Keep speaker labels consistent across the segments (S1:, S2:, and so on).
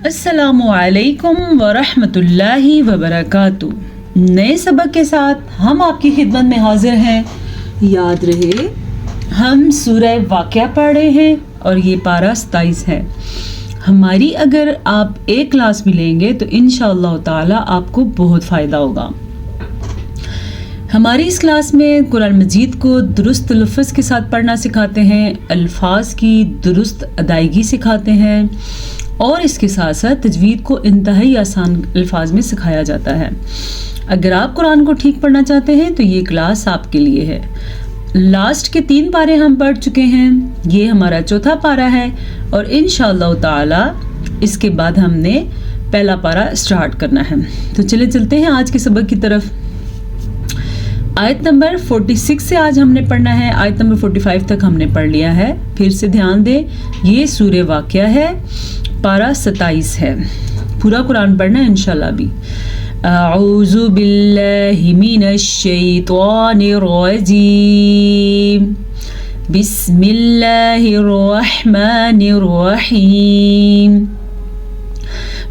S1: السلام علیکم ورحمۃ اللہ وبرکاتہ۔ نئے سبق کے ساتھ ہم آپ کی خدمت میں حاضر ہیں۔ یاد رہے ہم سورہ واقعہ پڑھ رہے ہیں اور یہ پارہ 27 ہے۔ ہماری اگر آپ ایک کلاس بھی لیں گے تو انشاءاللہ تعالی آپ کو بہت فائدہ ہوگا۔ ہماری اس کلاس میں قرآن مجید کو درست تلفظ کے ساتھ پڑھنا سکھاتے ہیں، الفاظ کی درست ادائیگی سکھاتے ہیں اور اس کے ساتھ ساتھ تجوید کو انتہائی آسان الفاظ میں سکھایا جاتا ہے۔ اگر آپ قرآن کو ٹھیک پڑھنا چاہتے ہیں تو یہ کلاس آپ کے لیے ہے۔ لاسٹ کے 3 پارے ہم پڑھ چکے ہیں، یہ ہمارا چوتھا پارہ ہے اور انشاءاللہ تعالی اس کے بعد ہم نے پہلا پارہ سٹارٹ کرنا ہے۔ تو چلتے ہیں آج کے سبق کی طرف۔ آیت نمبر 46 سے آج ہم نے پڑھنا ہے، آیت نمبر 45 تک ہم نے پڑھ لیا ہے۔ پھر سے دھیان دیں، یہ سورہ واقعہ ہے، پارہ 27 ہے۔ پورا قرآن پڑھنا ہے انشاءاللہ بھی۔ اعوذ باللہ من الشیطان الرجیم، بسم اللہ الرحمن الرحیم۔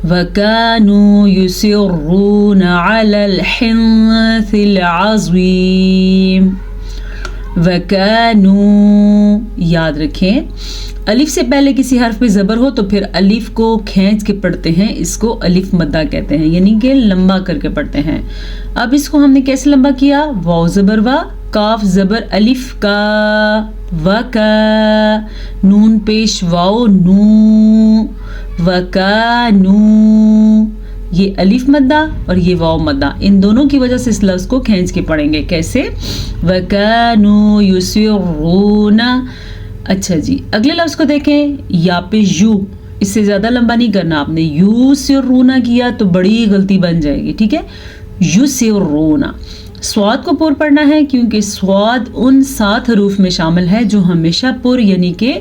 S1: وَكَانُوا يُصِرُّونَ عَلَى الْحِنثِ الْعَظِيمِ۔ وَكَانُوا، یاد رکھیں الف سے پہلے کسی حرف پہ زبر ہو تو پھر الف کو کھینچ کے پڑھتے ہیں، اس کو الف مدہ کہتے ہیں، یعنی کہ لمبا کر کے پڑھتے ہیں۔ اب اس کو ہم نے کیسے لمبا کیا؟ واو زبر وا، کاف زبر الف کا، وکا، نون پیش واو نو، وکانو، یہ الف مدہ اور یہ واو مدہ، ان دونوں کی وجہ سے اس لفظ کو کھینچ کے پڑھیں گے۔ کیسے؟ وکانو یسرون۔ اچھا جی، اگلے لفظ کو دیکھیں، یا پہ یو، اس سے زیادہ لمبا نہیں کرنا آپ نے، یو سرونا کیا تو بڑی غلطی بن جائے گی، ٹھیک ہے؟ یو سرونا۔ سواد کو پر پڑھنا ہے کیونکہ سواد ان 7 حروف میں شامل ہے جو ہمیشہ پر یعنی کہ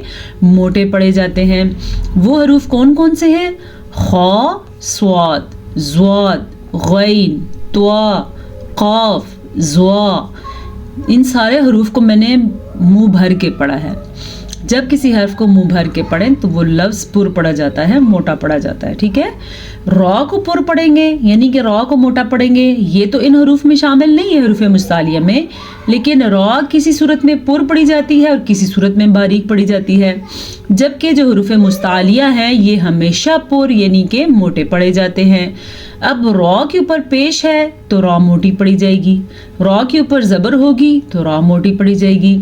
S1: موٹے پڑھے جاتے ہیں۔ وہ حروف کون کون سے ہیں؟ خا، سواد، زواد، غین، طا، قاف، زوا۔ ان سارے حروف کو میں نے منہ بھر کے پڑھا ہے۔ جب کسی حرف کو منہ بھر کے پڑھیں تو وہ لفظ پر پڑھا جاتا ہے، موٹا پڑھا جاتا ہے، ٹھیک ہے؟ را کو پر پڑھیں گے یعنی کہ را کو موٹا پڑھیں گے، یہ تو ان حروف میں شامل نہیں ہے حروف مستعلیہ میں، لیکن را کسی صورت میں پر پڑھی جاتی ہے اور کسی صورت میں باریک پڑھی جاتی ہے، جبکہ جو حروف مستعلیہ ہیں یہ ہمیشہ پر یعنی کہ موٹے پڑھے جاتے ہیں۔ اب را کے اوپر پیش ہے تو را موٹی پڑھی جائے گی، را کے اوپر زبر ہوگی تو را موٹی پڑھی جائے گی،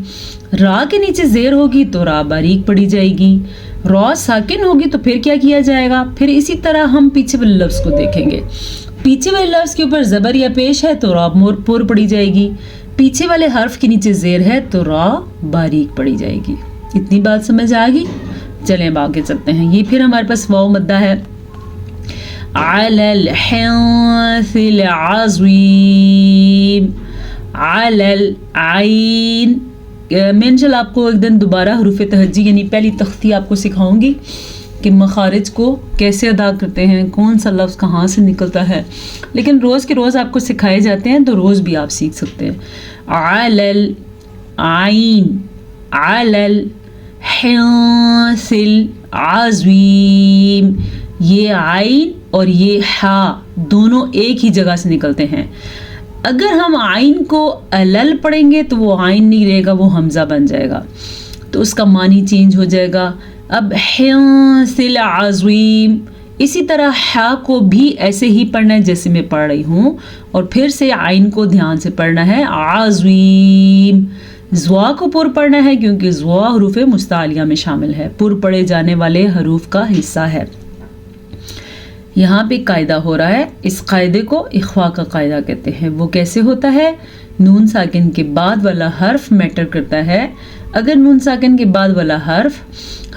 S1: را کے نیچے زیر ہوگی تو را باریک پڑھی جائے گی، را ساکن ہوگی تو پھر کیا کیا جائے گا؟ پھر اسی طرح ہم پیچھے والے لفظ کو دیکھیں گے، پیچھے والے لفظ کے اوپر زبر یا پیش ہے تو را پر پڑھی جائے گی، پیچھے والے حرف کے نیچے زیر ہے تو را باریک پڑھی جائے گی۔ اتنی بات سمجھ آ گئی؟ چلیں اب آگے چلتے ہیں۔ یہ پھر ہمارے پاس واو مدہ ہے، علی الحنث العظیم، علی العین۔ میں انشاءاللہ آپ کو ایک دن دوبارہ حروف تہجی یعنی پہلی تختی آپ کو سکھاؤں گی کہ مخارج کو کیسے ادا کرتے ہیں، کون سا لفظ کہاں سے نکلتا ہے، لیکن روز کے روز آپ کو سکھائے جاتے ہیں تو روز بھی آپ سیکھ سکتے ہیں۔ علی العین، علی الحنث العظیم، یہ عین اور یہ ہا دونوں ایک ہی جگہ سے نکلتے ہیں۔ اگر ہم عین کو علل پڑھیں گے تو وہ عین نہیں رہے گا، وہ حمزہ بن جائے گا، تو اس کا معنی چینج ہو جائے گا۔ اب حنث العظیم، اسی طرح ہا کو بھی ایسے ہی پڑھنا ہے جیسے میں پڑھ رہی ہوں، اور پھر سے عین کو دھیان سے پڑھنا ہے، عظیم۔ زوا کو پر پڑھنا ہے کیونکہ زوا حروف مستعلیہ میں شامل ہے، پر پڑھے جانے والے حروف کا حصہ ہے۔ یہاں پہ قاعدہ ہو رہا ہے، اس قاعدے کو اخفاء کا قاعدہ کہتے ہیں۔ وہ کیسے ہوتا ہے؟ نون ساکن کے بعد والا حرف میٹر کرتا ہے۔ اگر نون ساکن کے بعد والا حرف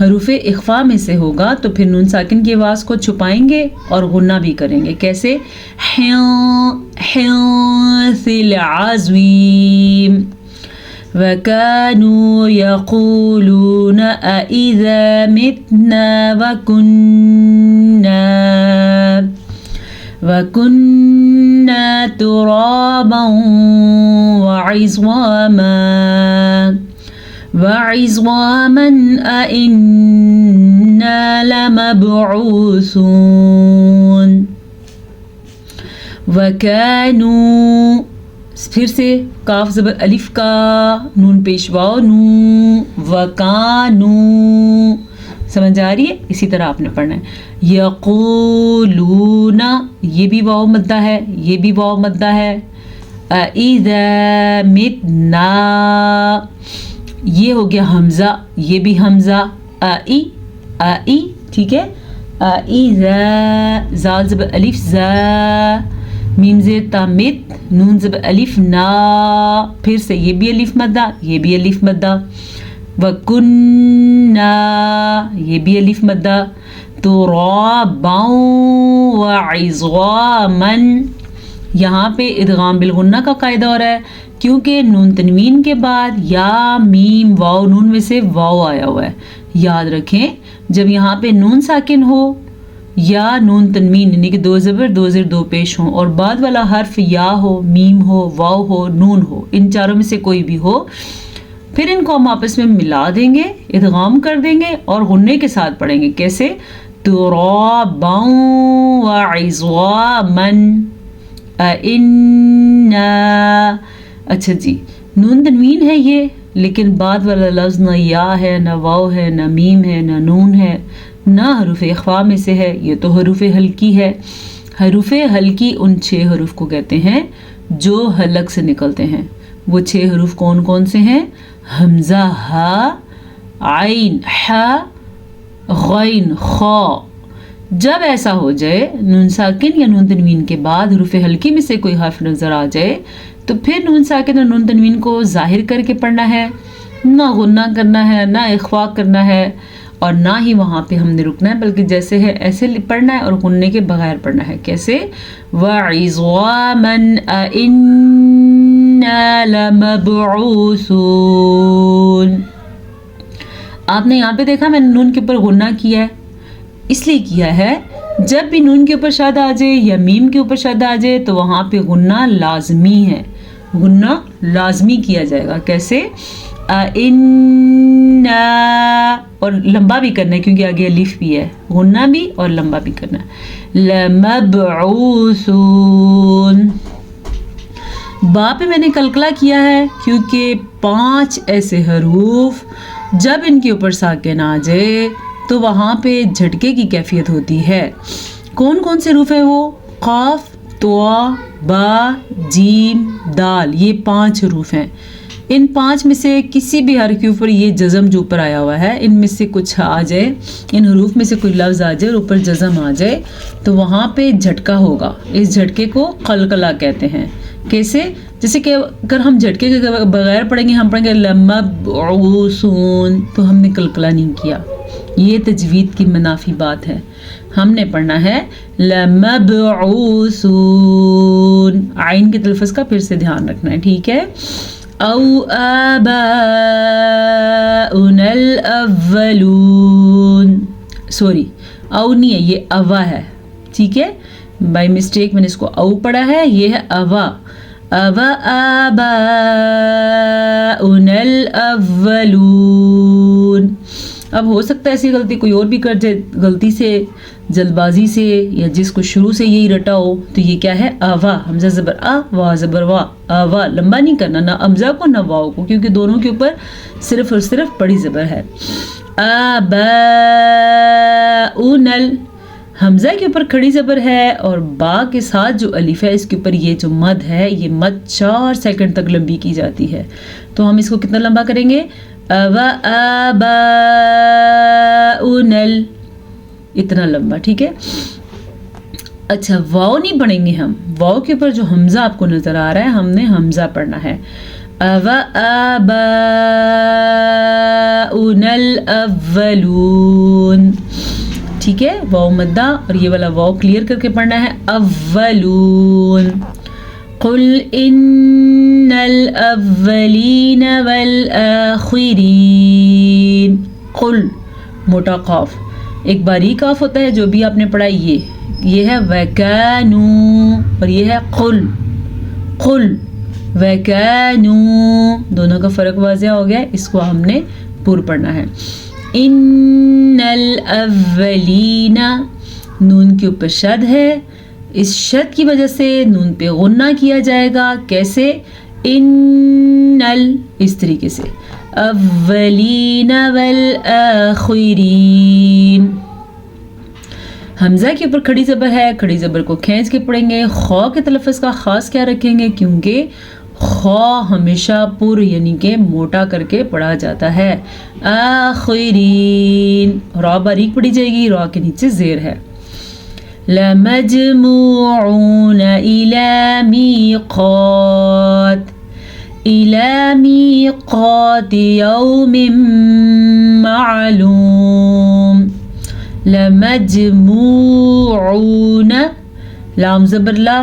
S1: حروف اخفاء میں سے ہوگا تو پھر نون ساکن کی آواز کو چھپائیں گے اور غنہ بھی کریں گے۔ کیسے؟ حنث العظیم۔ وَكَانُوا يَقُولُونَ أَإِذَا مِتْنَا وَكُنَّا تُرَابًا وَعِظَامًا أَإِنَّا إِنَّا لَمَبْعُوثُونَ وَكَانُوا پھر سے کاف زبر الف کا نون پیش واو نو وَكَانُوا سمجھ آ رہی ہے؟ اسی طرح آپ نے پڑھنا ہے. یقولون یہ بھی واو مدہ ہے, یہ بھی واو مدہ ہے. اِذَا مِتْنَا یہ ہو گیا حمزہ, یہ بھی حمزہ. اِی ٹھیک ہے. اِذَا زال زبر الف زا میم زیر تا مت نون زبر الف نا پھر سے یہ بھی الف مدہ, یہ بھی الف مدہ. وَكُنَّا یہ بھی الف مدہ. تُرَابًا وَعِظَامًا یہاں پہ ادغام بالغنہ کا قاعدہ ہو رہا ہے کیونکہ نون تنوین کے بعد یا میم واو نون میں سے واو آیا ہوا ہے. یاد رکھیں جب یہاں پہ نون ساکن ہو یا نون تنوین یعنی کہ دو زبر دو زیر دو پیش ہوں اور بعد والا حرف یا ہو, میم ہو, واو ہو, نون ہو, ان چاروں میں سے کوئی بھی ہو, پھر ان کو ہم آپس میں ملا دیں گے, ادغام کر دیں گے اور غنّے کے ساتھ پڑھیں گے. کیسے؟ تُرَابًا وَعِظَامًا أَإِنَّا اچھا جی نون تنوین ہے یہ, لیکن بعد والا لفظ نہ یا ہے, نہ واو ہے, نہ میم ہے, نہ نون ہے, نہ حروف اخفاء میں سے ہے. یہ تو حروف حلقی ہے. حروف حلقی ان 6 حروف کو کہتے ہیں جو حلق سے نکلتے ہیں. وہ 6 حروف کون کون سے ہیں؟ حمزہ ہا, عین حا, غین خا. جب ایسا ہو جائے نون ساکن یا نون تنوین کے بعد حروف حلقی میں سے کوئی حرف نظر آ جائے تو پھر نون ساکن اور نون تنوین کو ظاہر کر کے پڑھنا ہے, نہ غنہ کرنا ہے, نہ اخفاء کرنا ہے, اور نہ ہی وہاں پہ ہم نے رکنا ہے, بلکہ جیسے ہے ایسے پڑھنا ہے اور غنّے کے بغیر پڑھنا ہے. کیسے؟ وَعِظَامًا أَإِنَّا لَمَبْعُوثُونَ. آپ نے یہاں پہ دیکھا میں نے نون کے اوپر غنہ کیا ہے, اس لیے کیا ہے جب بھی نون کے اوپر شد آ جائے یا میم کے اوپر شد آ جائے تو وہاں پہ غنہ لازمی ہے, غنہ لازمی کیا جائے گا. کیسے؟ اور لمبا بھی کرنا ہے کیونکہ آگے الف بھی ہے, غنہ بھی اور لمبا بھی کرنا ہے. لَمَبْعُوثُونَ با پہ میں نے کلکلا کیا ہے کیونکہ 5 ایسے حروف جب ان کے اوپر ساکن آ جائے تو وہاں پہ جھٹکے کی کیفیت ہوتی ہے. کون کون سے حروف ہیں وہ؟ قاف, طا, با, جیم, دال. یہ 5 حروف ہیں. ان 5 میں سے کسی بھی حرف کے اوپر یہ جزم جو اوپر آیا ہوا ہے ان میں سے کچھ آ جائے, ان حروف میں سے کوئی لفظ آ جائے اور اوپر جزم آ جائے تو وہاں پہ جھٹکا ہوگا. اس جھٹکے کو قلقلہ کہتے ہیں. کیسے؟ جیسے کہ اگر ہم جھٹکے کے بغیر پڑھیں گے, ہم پڑھیں گے لَمَبْعُوثُونَ تو ہم نے قلقلہ نہیں کیا. یہ تجوید کی منافی بات ہے. ہم نے پڑھنا ہے لَمَبْعُوثُونَ. عین کے تلفظ کا پھر سے دھیان رکھنا ہے, ٹھیک ہے؟ او آباؤنا الاولون, سوری او نہیں ہے, یہ اوا ہے, ٹھیک ہے؟ بائی مسٹیک میں نے اس کو او پڑھا ہے, یہ ہے اوا. اوا آباؤنا الاولون. اب ہو سکتا ہے ایسی غلطی کوئی اور بھی کر جائے, غلطی سے, جلد بازی سے, یا جس کو شروع سے یہی رٹا ہو. تو یہ کیا ہے؟ آوا, حمزہ زبر آ, وا زبر وا. آوا لمبا نہیں کرنا, نہ حمزہ کو نہ واو کو, کیونکہ دونوں کے اوپر صرف اور صرف بڑی زبر ہے. آباؤنا, حمزہ کے اوپر کھڑی زبر ہے اور با کے ساتھ جو الف ہے اس کے اوپر یہ جو مد ہے, یہ مد 4 سیکنڈ تک لمبی کی جاتی ہے. تو ہم اس کو کتنا لمبا کریں گے؟ آباؤنا, اتنا لمبا, ٹھیک ہے؟ اچھا واو نہیں پڑھیں گے ہم, واو کے اوپر جو حمزہ آپ کو نظر آ رہا ہے ہم نے حمزہ پڑھنا ہے. آباؤنا الاولون, ٹھیک ہے؟ واو مدہ اور یہ والا واو کلیئر کر کے پڑھنا ہے. اولون. قل ان الاولین والآخرین. قل موٹا قاف, ایک باریک قاف ہوتا ہے جو بھی آپ نے پڑھا, یہ ہے وَكَانُوا اور یہ ہے قل. قل وَكَانُوا, دونوں کا فرق واضح ہو گیا, اس کو ہم نے پر پڑھنا ہے. ان الاولین، نون کے اوپر شد ہے، اس شد کی وجہ سے نون پہ غنہ کیا جائے گا. کیسے؟ ان اس طریقے سے، اولین والآخرین. حمزہ کے اوپر کھڑی زبر ہے، کھڑی زبر کو کھینچ کے پڑھیں گے. خا کے تلفظ کا خاص کیا رکھیں گے؟ کیونکہ خا ہمیشہ پر یعنی کہ موٹا کر کے پڑھا جاتا ہے. آخرین، را باریک پڑھی جائے گی، را کے نیچے زیر ہے. لمجموعون إلى ميقات يوم معلوم. لمجموعون، لام زبر لا،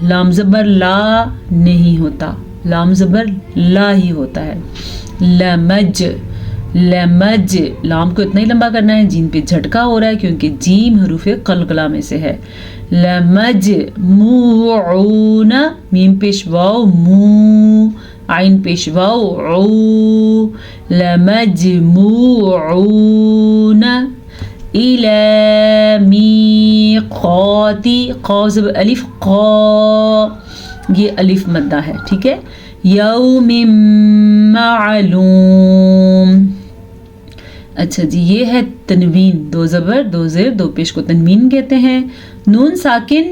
S1: لام زبر لا نہیں ہوتا، لام زبر لا ہی ہوتا ہے. لمج، لمج، لام کو اتنا ہی لمبا کرنا ہے. جیم پہ جھٹکا ہو رہا ہے کیونکہ جیم حروف قلقلہ میں سے ہے. لمجموعون، میم پیش واو مو، عین پیش واو عو. لمجموعون إلى میقات، قاف زبر الف قا، یہ الف مدہ ہے. ٹھیک ہے. یوم معلوم. اچھا جی، یہ ہے تنوین، دو زبر دو زیر دو پیش کو تنوین کہتے ہیں. نون ساکن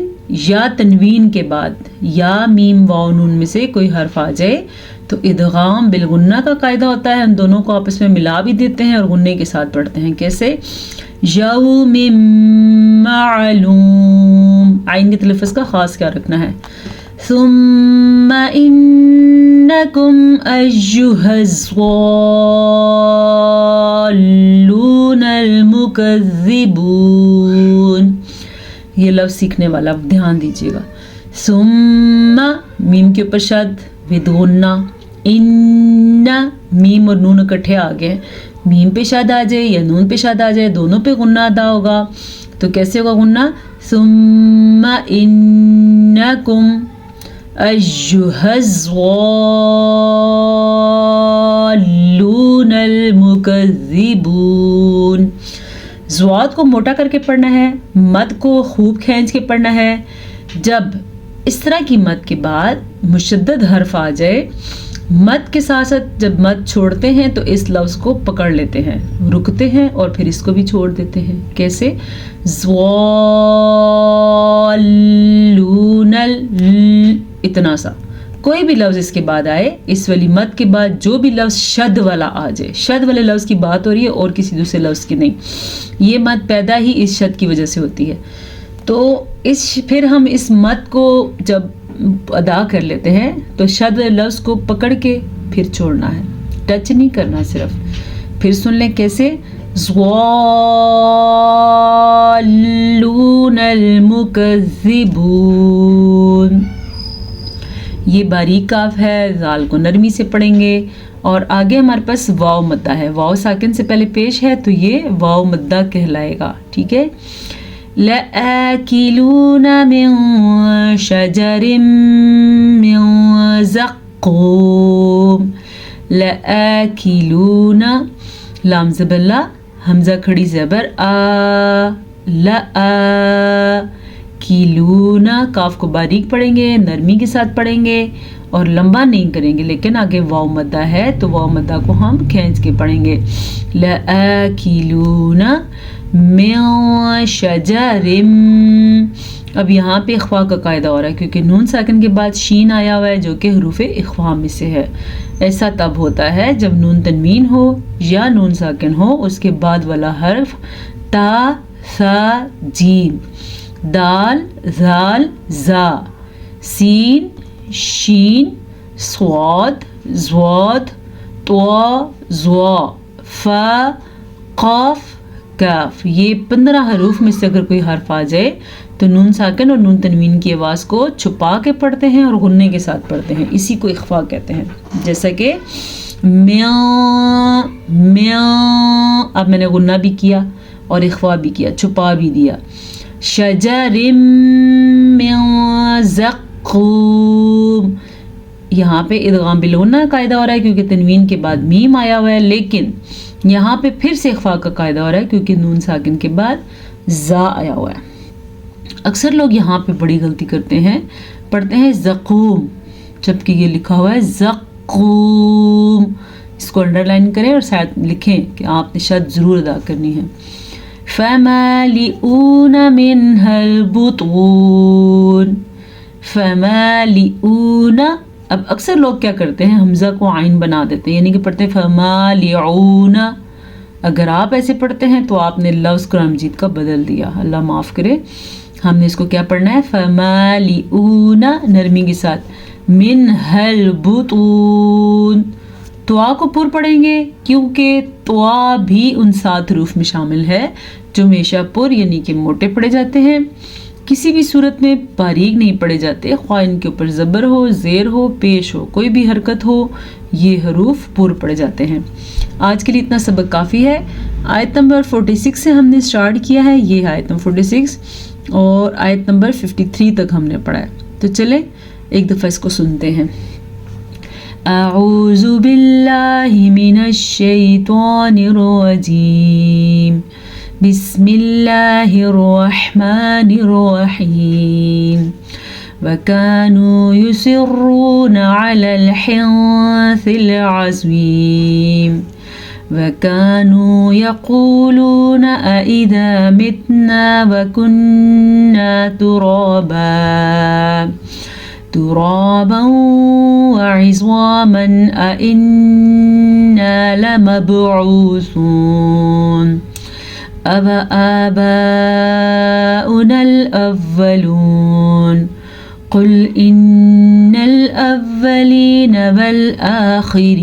S1: یا تنوین کے بعد یا میم واو نون میں سے کوئی حرف آ جائے تو ادغام بالغنہ کا قاعدہ ہوتا ہے. ہم دونوں کو آپس میں ملا بھی دیتے ہیں اور غنے کے ساتھ پڑھتے ہیں. کیسے؟ یوم معلوم، عین کے تلفظ کا خاص کیا رکھنا ہے. ثم انکم ایھا الضالون المکذبون. یہ لفظ سیکھنے والا دھیان دیجیے گا. ثم، میم کے اوپر شد ود غنہ. ان، میم اور نون اکٹھے آ گئے، میم پہ شاد آ جائے یا نون پہ شاد آ جائے دونوں پہ غنہ ادا ہوگا. تو کیسے ہوگا غنہ؟ ثم انکم ایھا الضالون المکذبون. زواد کو موٹا کر کے پڑھنا ہے، مد کو خوب کھینچ کے پڑھنا ہے. جب اس طرح کی مد کے بعد مشدد حرف آ جائے، مد کے ساتھ ساتھ جب مد چھوڑتے ہیں تو اس لفظ کو پکڑ لیتے ہیں، رکتے ہیں اور پھر اس کو بھی چھوڑ دیتے ہیں. کیسے؟ ضالون، اتنا سا. کوئی بھی لفظ اس کے بعد آئے، اس والی مد کے بعد جو بھی لفظ شد والا آ جائے، شد والے لفظ کی بات ہو رہی ہے اور کسی دوسرے لفظ کی نہیں، یہ مد پیدا ہی اس شد کی وجہ سے ہوتی ہے. تو پھر ہم اس مد کو جب ادا کر لیتے ہیں تو شد لفظ کو پکڑ کے پھر چھوڑنا ہے، ٹچ نہیں کرنا صرف. پھر سن لیں کیسے؟ ضالون المکذبون. یہ باریک کاف ہے، زال کو نرمی سے پڑھیں گے. اور آگے ہمارے پاس واو مدہ ہے، واو ساکن سے پہلے پیش ہے تو یہ واو مدہ کہلائے گا. ٹھیک ہے. لآکلون من شجر من زقوم. لآکلون، لام زبر لا، حمزہ کھڑی زبر آ، لآکلون، کاف کو باریک پڑھیں گے، نرمی کے ساتھ پڑھیں گے اور لمبا نہیں کریں گے. لیکن آگے واو مدہ ہے تو واو مدہ کو ہم کھینچ کے پڑھیں گے. لآکلون من شجر. اب یہاں پہ اخفا کا قاعدہ ہو رہا ہے کیونکہ نون ساکن کے بعد شین آیا ہوا ہے جو کہ حروف اخفا میں سے ہے. ایسا تب ہوتا ہے جب نون تنوین ہو یا نون ساکن ہو، اس کے بعد والا حرف تا، ثا، جیم، دال، ذال، زا، سین، شین، صاد، زواد، طوا، زوا، فا، قاف، کاف. یہ 15 حروف میں سے اگر کوئی حرف آ جائے تو نون ساکن اور نون تنوین کی آواز کو چھپا کے پڑھتے ہیں اور غنے کے ساتھ پڑھتے ہیں. اسی کو اخفا کہتے ہیں. جیسا کہ میاں، میاں، اب میں نے غنہ بھی کیا اور اخفا بھی کیا، چھپا بھی دیا. شجر من زقوم، یہاں پہ ادغام بالغنہ قاعدہ ہو رہا ہے کیونکہ تنوین کے بعد میم آیا ہوا ہے، لیکن یہاں پہ پھر سے اخفاء کا قاعدہ ہو رہا ہے کیونکہ نون ساکن کے بعد زا آیا ہوا ہے۔ اکثر لوگ یہاں پہ بڑی غلطی کرتے ہیں، پڑھتے ہیں زقوم، جبکہ یہ لکھا ہوا ہے زقوم۔ اس کو انڈر لائن کریں اور ساتھ لکھیں کہ آپ نے شد ضرور ادا کرنی ہے۔ فَمَالِئُونَ مِنْهَا الْبُطُونَ، فَمَالِئُونَ۔ اب اکثر لوگ کیا کرتے ہیں، حمزہ کو عین بنا دیتے ہیں، یعنی کہ پڑھتے ہیں فَمَالِعُونَ۔ اگر آپ ایسے پڑھتے ہیں تو آپ نے لفظ قرآن مجید کا بدل دیا، اللہ معاف کرے۔ ہم نے اس کو کیا پڑھنا ہے، فَمَالِئُونَ نرمی کے ساتھ، مِنْهَا الْبُطُونَ۔ توا کو پر پڑھیں گے کیونکہ توا بھی ان 7 حروف میں شامل ہے جو ہمیشہ پر یعنی کہ موٹے پڑھے جاتے ہیں، کسی بھی صورت میں باریک نہیں پڑھے جاتے، خواہ ان کے اوپر زبر ہو، زیر ہو، پیش ہو، کوئی بھی حرکت ہو، یہ حروف پر پڑھے جاتے ہیں۔ آج کے لیے اتنا سبق کافی ہے۔ آیت نمبر 46 سے ہم نے سٹارٹ کیا ہے، یہ ہے آیت نمبر 46 اور آیت نمبر 53 تک ہم نے پڑھا ہے، تو چلیں ایک دفعہ اس کو سنتے ہیں۔ اعوذ باللہ من الشیطان الرجیم، بسم اللہ الرحمن الرحیم، وَكَانُوا يُصِرُّونَ عَلَى الْحِنثِ الْعَظِيمِ، وَكَانُوا يَقُولُونَ أَإِذَا مِتْنَا وَكُنَّا تُرَابًا وَعِظَامًا أَإِنَّا لَمَبْعُوثُونَ أَوَآبَاؤُنَا الْأَوَّلُونَ قُلْ إِنَّ الْأَوَّلِينَ وَالْآخِرِينَ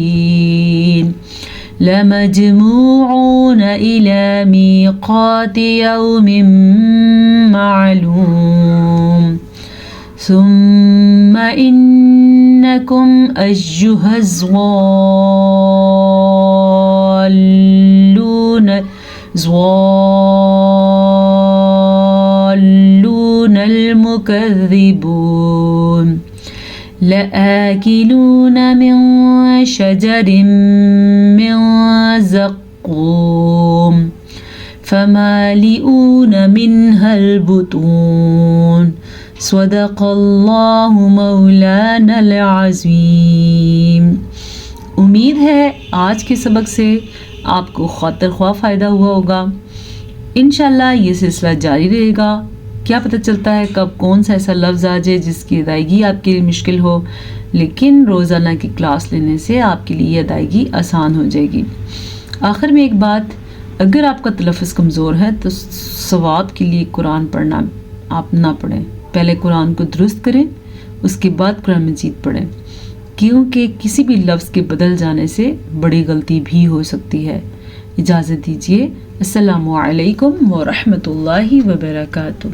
S1: لَمَجْمُوعُونَ إِلَى مِيقَاتِ يَوْمٍ مَّعْلُومٍ ثُمَّ إِنَّكُمْ أَيُّهَا الضَّالُّونَ الْمُكَذِّبُونَ لَآكِلُونَ مِن شَجَرٍ مِّن زَقُّومٍ فَمَالِئُونَ مِنْهَا الْبُطُونَ صدق اللہ مولانا العظیم۔ امید ہے آج کے سبق سے آپ کو خاطر خواہ فائدہ ہوا ہوگا۔ انشاءاللہ یہ سلسلہ جاری رہے گا، کیا پتہ چلتا ہے کب کون سا ایسا لفظ آ جائے جس کی ادائیگی آپ کے لیے مشکل ہو، لیکن روزانہ کی کلاس لینے سے آپ کے لیے ادائیگی آسان ہو جائے گی۔ آخر میں ایک بات، اگر آپ کا تلفظ کمزور ہے تو ثواب کے لیے قرآن پڑھنا آپ نہ پڑھیں، پہلے قرآن کو درست کریں، اس کے بعد قرآن مجید پڑھیں، کیونکہ کسی بھی لفظ کے بدل جانے سے بڑی غلطی بھی ہو سکتی ہے۔ اجازت دیجیے، السلام علیکم ورحمۃ اللہ وبرکاتہ۔